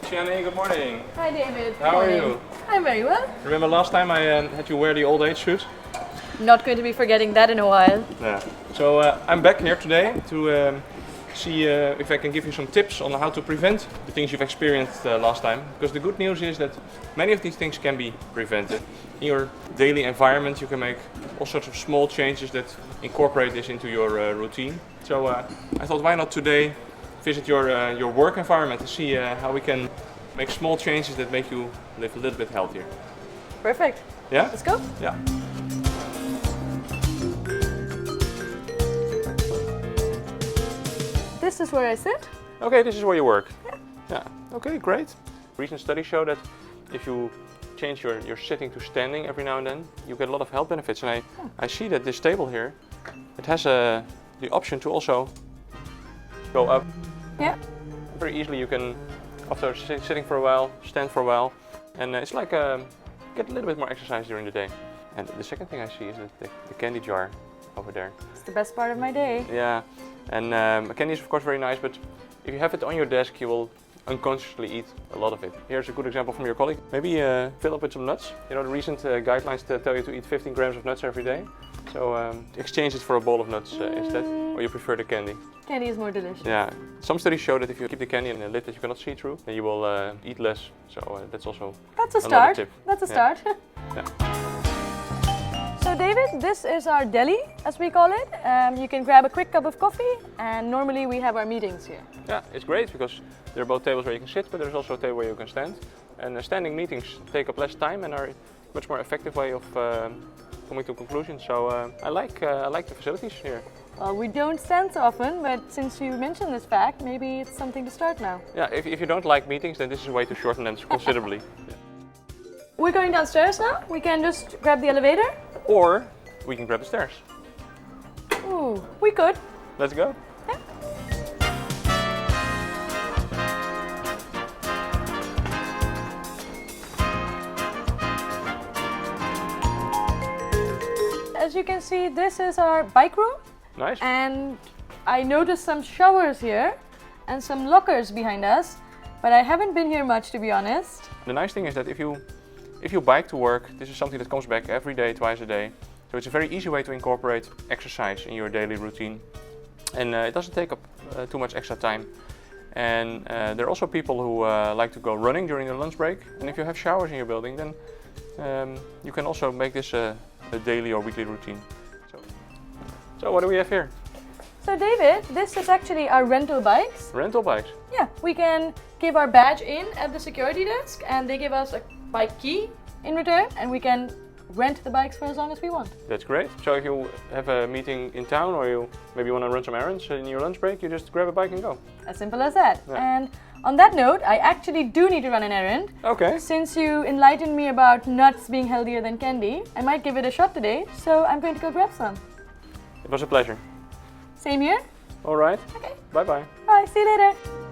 Shiane, good morning. Hi David. How are you? I'm very well. Remember last time I had you wear the old age suit? Not going to be forgetting that in a while. Yeah. So I'm back here today to see if I can give you some tips on how to prevent the things you've experienced last time. Because the good news is that many of these things can be prevented. In your daily environment you can make all sorts of small changes that incorporate this into your routine. So I thought, why not today visit your work environment and see how we can make small changes that make you live a little bit healthier. Perfect. Yeah? Let's go. Yeah. This is where I sit. Okay, this is where you work. Yeah. Okay, great. Recent studies show that if you change your sitting to standing every now and then, you get a lot of health benefits. And I see that this table here, it has the option to also go up. Yeah. Very easily you can, after sitting for a while, stand for a while. And it's like get a little bit more exercise during the day. And the second thing I see is the candy jar over there. It's the best part of my day. Yeah, and candy is of course very nice, but if you have it on your desk, you will unconsciously eat a lot of it. Here's a good example from your colleague. Maybe fill up with some nuts. You know, the recent guidelines tell you to eat 15 grams of nuts every day. So exchange it for a bowl of nuts instead, or you prefer the candy. Candy is more delicious. Yeah, some studies show that if you keep the candy in a lid that you cannot see through, then you will eat less. So that's also That's a another start. tip. That's a start. Yeah. So David, this is our deli, as we call it. You can grab a quick cup of coffee, and normally we have our meetings here. Yeah, it's great because there are both tables where you can sit, but there's also a table where you can stand. And standing meetings take up less time and are a much more effective way of coming to conclusions. So I like the facilities here. Well, we don't stand so often, but since you mentioned this fact, maybe it's something to start now. Yeah, if you don't like meetings, then this is a way to shorten them considerably. Yeah. We're going downstairs now. We can just grab the elevator. Or we can grab the stairs. Ooh, we could. Let's go. Yeah. As you can see, this is our bike room. Nice. And I noticed some showers here and some lockers behind us, but I haven't been here much, to be honest. The nice thing is that if you bike to work, this is something that comes back every day, twice a day. So it's a very easy way to incorporate exercise in your daily routine. And it doesn't take up too much extra time. And there are also people who like to go running during their lunch break. And if you have showers in your building, then you can also make this a daily or weekly routine. So what do we have here? So David, this is actually our rental bikes. Rental bikes. Yeah, we can give our badge in at the security desk and they give us a bike key in return and we can rent the bikes for as long as we want. That's great. So if you have a meeting in town or you maybe want to run some errands in your lunch break, you just grab a bike and go. As simple as that. Yeah. And on that note, I actually do need to run an errand. Okay. Since you enlightened me about nuts being healthier than candy, I might give it a shot today, so I'm going to go grab some. It was a pleasure. Same here. All right. Okay. Bye-bye. Bye, see you later.